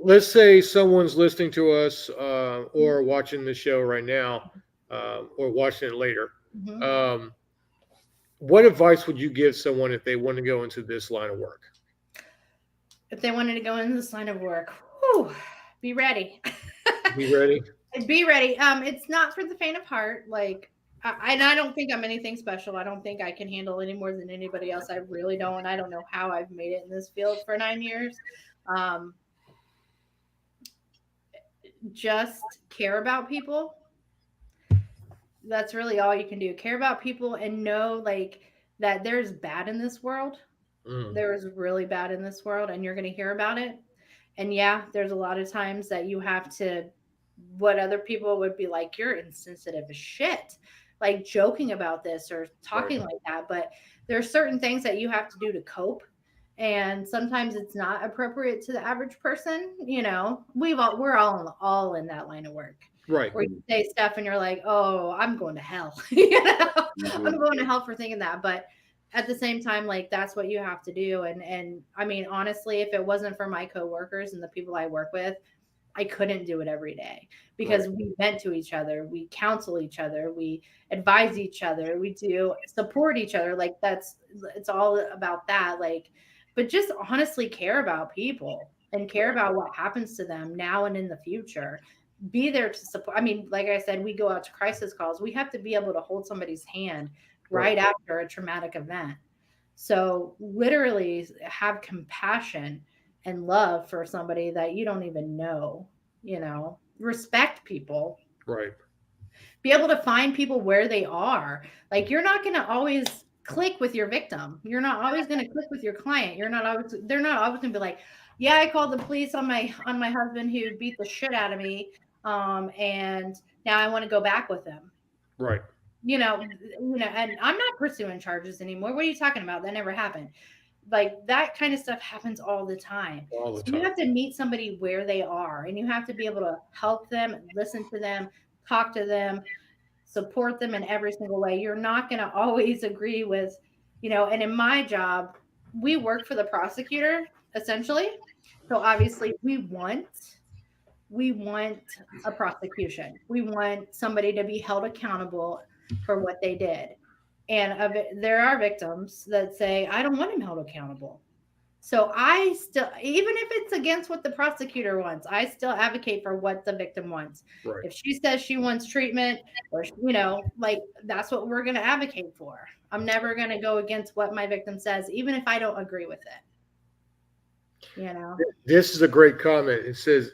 let's say someone's listening to us or watching the show right now or watching it later. Mhm. What advice would you give someone if they want to go into this line of work? If they wanted to go into this line of work, whew, be ready. Be ready. Be ready. It's not for the faint of heart. Like, and I don't think I'm anything special. I don't think I can handle any more than anybody else. I really don't. I don't know how I've made it in this field for 9 years. Um, just care about people. That's really all you can do. Care about people and know like that there's bad in this world. Mm, There is really bad in this world, and you're going to hear about it. And yeah, there's a lot of times that you have to, what other people would be like, you're insensitive as shit, like joking about this or talking right. like that. But there's certain things that you have to do to cope. And sometimes it's not appropriate to the average person. You know, we're all in that line of work Right. where you say stuff and you're like, oh, I'm going to hell. You know, Mhm. I'm going to hell for thinking that. But at the same time, like that's what you have to do. And I mean, honestly, if it wasn't for my coworkers and the people I work with, I couldn't do it every day because Right. we vent to each other, we counsel each other, we advise each other, we do support each other. Like it's all about that. Like, but just honestly care about people and care about what happens to them now and in the future. Be there to support. I mean, like I said, we go out to crisis calls. We have to be able to hold somebody's hand Right. right after a traumatic event. So literally have compassion and love for somebody that you don't even know, you know, respect people, Right. be able to find people where they are. Like you're not going to always click with your victim. You're not always going to click with your client. They're not always going to be like, yeah, I called the police on my husband who beat the shit out of me. And now I want to go back with him. Right. And I'm not pursuing charges anymore. What are you talking about? That never happened. Like that kind of stuff happens all the time. All the So you time. have to meet somebody where they are and you have to be able to help them, listen to them, talk to them, support them in every single way. You're not going to always agree with, and in my job, we work for the prosecutor essentially. So obviously we want a prosecution. We want somebody to be held accountable for what they did. And there are victims that say, I don't want him held accountable. So I still, even if it's against what the prosecutor wants, I still advocate for what the victim wants. Right. If she says she wants treatment or, like that's what we're going to advocate for. I'm never going to go against what my victim says, even if I don't agree with it. This is a great comment. It says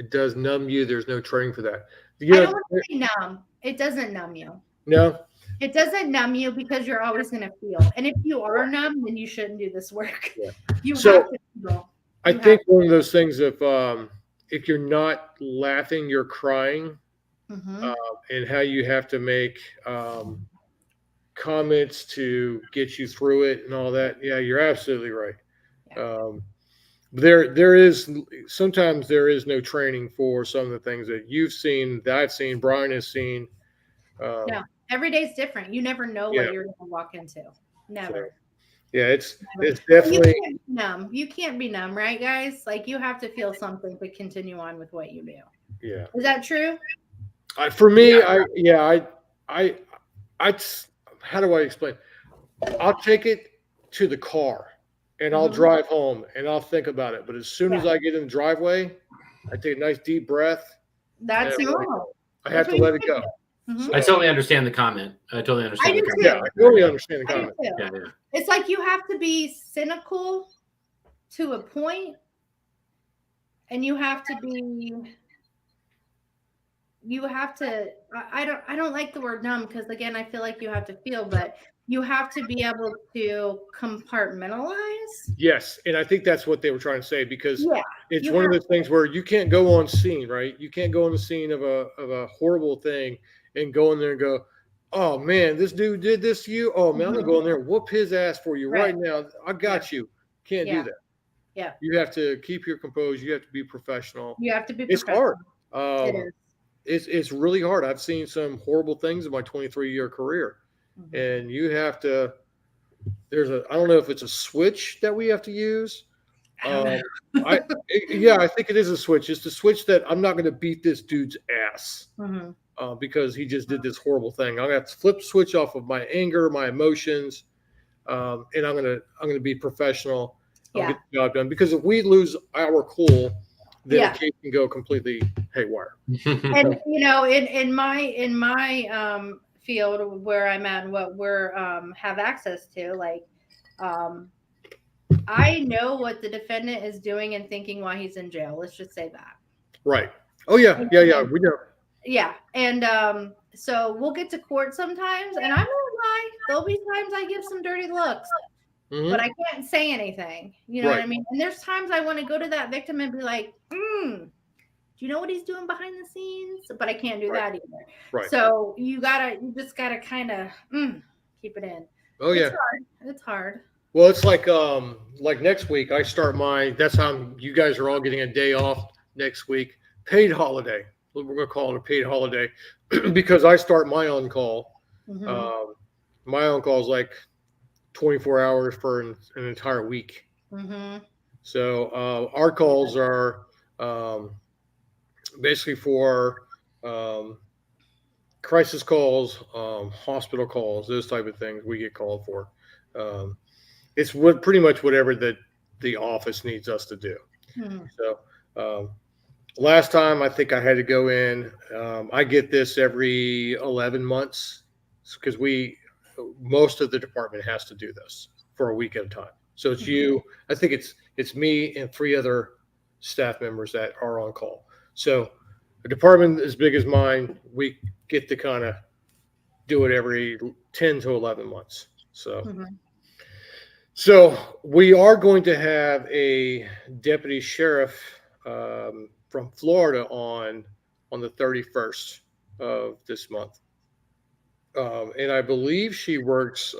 it does numb you. There's no training for that. I don't want to say numb. It doesn't numb you. No. It doesn't numb you because you're always going to feel. And if you are numb, then you shouldn't do this work. Yeah. You So, have to feel. I think one of those things, if you're not laughing, you're crying, Mhm. and how you have to make comments to get you through it and all that. Yeah, you're absolutely right. Yeah. There is sometimes there is no training for some of the things that you've seen, that I've seen, Brian has seen. No, every day's different. You never know Yeah. what you're going to walk into. Never. Yeah, it's Never. definitely. You can't be numb. You can't be numb, right, guys? Like you have to feel something to continue on with what you do. Yeah. Is that true? For me, how do I explain? I'll take it to the car and I'll Mhm. drive home and I'll think about it. But as soon as I get in the driveway, I take a nice deep breath. That's and normal. I have to let it go. Mhm. I totally understand the comment. I totally understand. I the do comment. too. Yeah, I totally understand the I do comment. too. Yeah, yeah. It's like you have to be cynical to a point, and you have to I don't like the word numb because again I feel like you have to feel, but you have to be able to compartmentalize. Yes, and I think that's what they were trying to say because Yeah, it's you one of have those things where you can't go on scene, right? You can't go on the scene of a horrible thing and go in there and go, "Oh man, this dude did this to you. Oh man, I'm gonna go in there and whoop his ass for you right Right. now. I got you." Can't do Yeah. that. Yeah. You have to keep your composure. You have to be professional. You have to be It's professional. hard. It is. It's really hard. I've seen some horrible things in my 23-year career, and you have to. I don't know if it's a switch that we have to use. I I think it is a switch. It's the switch that I'm not going to beat this dude's ass because he just did this horrible thing. I'm going to have to flip the switch off of my anger, my emotions, and I'm gonna be professional. I'll get the job done, because if we lose our cool, then the case can go completely haywire. And in my field where I'm at and what we're have access to, like I know what the defendant is doing and thinking while he's in jail. Let's just say that. Right. Oh yeah, we know. Yeah, and so we'll get to court sometimes, and I won't lie, there'll be times I give some dirty looks, but I can't say anything. You know what I mean? And there's times I want to go to that victim and be like, do you know what he's doing behind the scenes? But I can't do that either. Right. So you just gotta kind of keep it in. Oh yeah, it's hard. Well, it's like next week I start that's how you guys are all getting a day off next week, paid holiday. We're going to call it a paid holiday because I start my on call. My on call is like 24 hours for an entire week. So our calls are basically for crisis calls, hospital calls, those type of things we get called for. It's pretty much whatever the office needs us to do. So last time I think I had to go in. I get this every 11 months because most of the department has to do this for a week at a time. So it's you. I think it's me and 3 other staff members that are on call. So a department as big as mine, we get to kind of do it every 10 to 11 months. So we are going to have a deputy sheriff from Florida on the 31st of this month. And I believe she works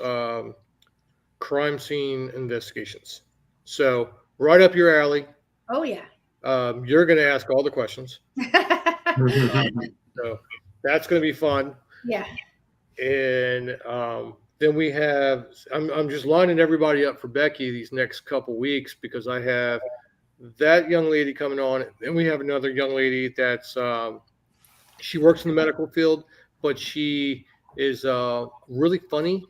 crime scene investigations. So right up your alley. Oh, yeah. You're going to ask all the questions. So that's going to be fun. Yeah. And then we have, I'm just lining everybody up for Becky these next couple weeks because I have that young lady coming on. Then we have another young lady that's, she works in the medical field, but she is really funny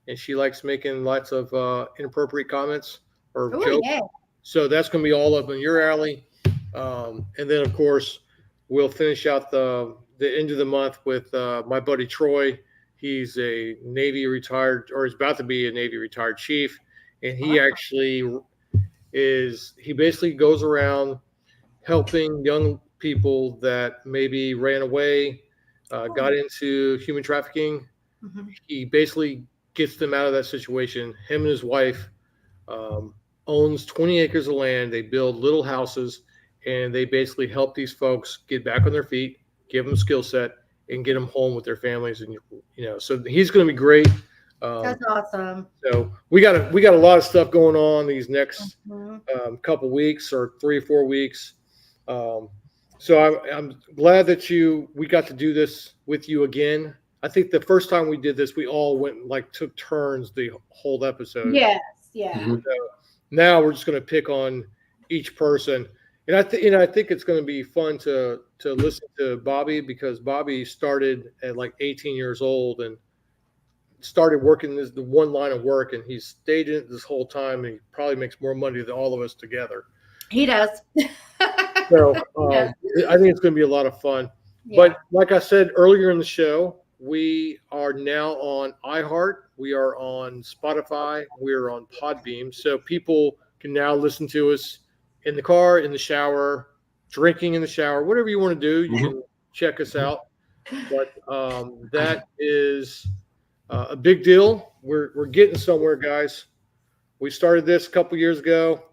and she likes making lots of inappropriate comments or jokes. Yeah. So that's going to be all up in your alley. And then, of course, we'll finish out the end of the month with my buddy Troy. He's a Navy retired, or he's about to be a Navy retired chief. And he actually he basically goes around helping young people that maybe ran away, got into human trafficking. He basically gets them out of that situation. Him and his wife owns 20 acres of land. They build little houses, and they basically help these folks get back on their feet, give them skill set, and get them home with their families. And so he's going to be great. That's awesome. So we got a lot of stuff going on these next couple weeks or 3 or 4 weeks. So I'm glad that we got to do this with you again. I think the first time we did this, we all went took turns the whole episode. Yes, yeah. So now we're just going to pick on each person, and I think it's going to be fun to listen to Bobby, because Bobby started at 18 years old and started working the one line of work, and he's stayed in it this whole time, and he probably makes more money than all of us together. He does. So I think it's going to be a lot of fun. Yeah. But like I said earlier in the show, we are now on iHeart. We are on Spotify. We're on Podbeam. So people can now listen to us in the car, in the shower, drinking in the shower, whatever you want to do. You can check us out. But that is a big deal. We're getting somewhere, guys. We started this a couple years ago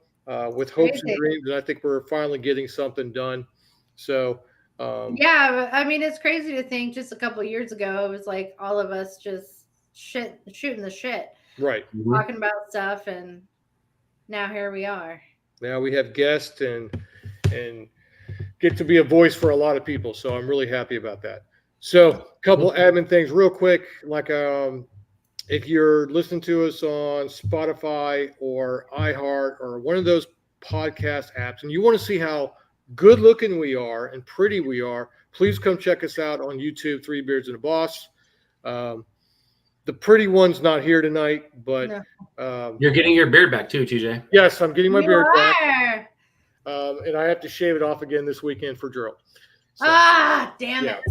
with hopes and dreams, and I think we're finally getting something done. So yeah, I mean, it's crazy to think just a couple of years ago it was like all of us just shooting the shit, right, talking about stuff, and now here we are. Now we have guests and get to be a voice for a lot of people. So I'm really happy about that. So a couple admin things real quick. Like if you're listening to us on Spotify or iHeart or one of those podcast apps and you want to see how good looking we are and pretty we are, please come check us out on YouTube, Three Beards and a Boss. The pretty one's not here tonight, but you're getting your beard back too, TJ. Yes, I'm getting my beard back. Are. And I have to shave it off again this weekend for drill. So, damn it.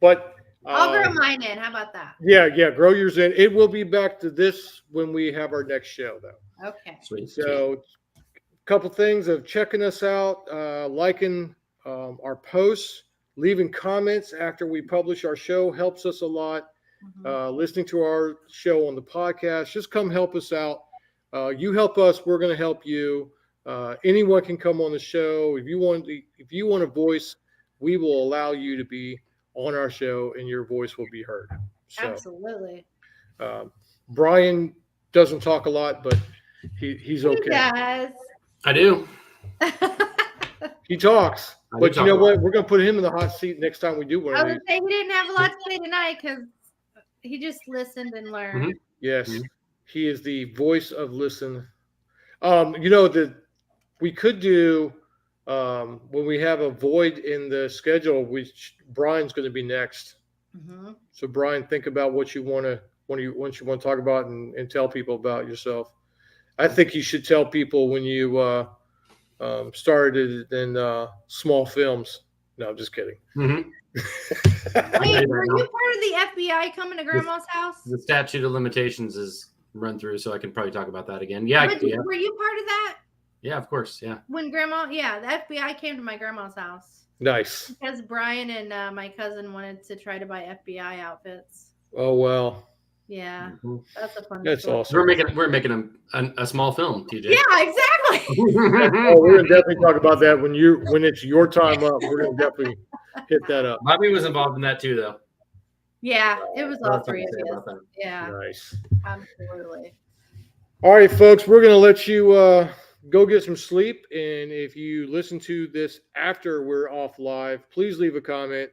But I'll grow mine in. How about that? Yeah, grow yours in. It will be back to this when we have our next show, though. Okay. Sweet. So, a couple things of checking us out, liking our posts, leaving comments after we publish our show helps us a lot. Listening to our show on the podcast, just come help us out. You help us, we're going to help you. Anyone can come on the show. If you want a voice, we will allow you to be on our show and your voice will be heard. So, absolutely. Brian doesn't talk a lot, but he's okay. He does. I do. He talks. But you know what? We're going to put him in the hot seat next time we do one of these. I would say he didn't have a lot to say tonight because he just listened and learned. Mm-hmm. Yes. Mm-hmm. He is the voice of listen. That we could do when we have a void in the schedule, Brian's going to be next. Mm-hmm. So Brian, think about what you want to talk about and tell people about yourself. I think you should tell people when you started in small films. No, I'm just kidding. Mm-hmm. Wait, were you part of the FBI coming to Grandma's house? The statute of limitations is run through, so I can probably talk about that again. Yeah. Were you part of that? Yeah, of course. Yeah. When the FBI came to my grandma's house. Nice. Because Brian and my cousin wanted to try to buy FBI outfits. Oh, well. Yeah. Mm-hmm. That's a fun That's story. awesome. We're making a small film, TJ. Yeah, exactly. We're gonna definitely talk about that when it's your time up. We're gonna definitely hit that up. Bobby was involved in that too, though. Yeah, it was all three of you. Yeah. Nice. Absolutely. All right, folks, we're gonna let you go get some sleep. And if you listen to this after we're off live, please leave a comment.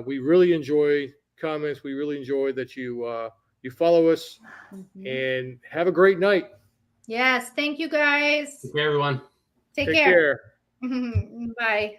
We really enjoy comments. We really enjoy that you follow us. Mm-hmm. And have a great night. Yes. Thank you, guys. Take care, everyone. Take care. Bye.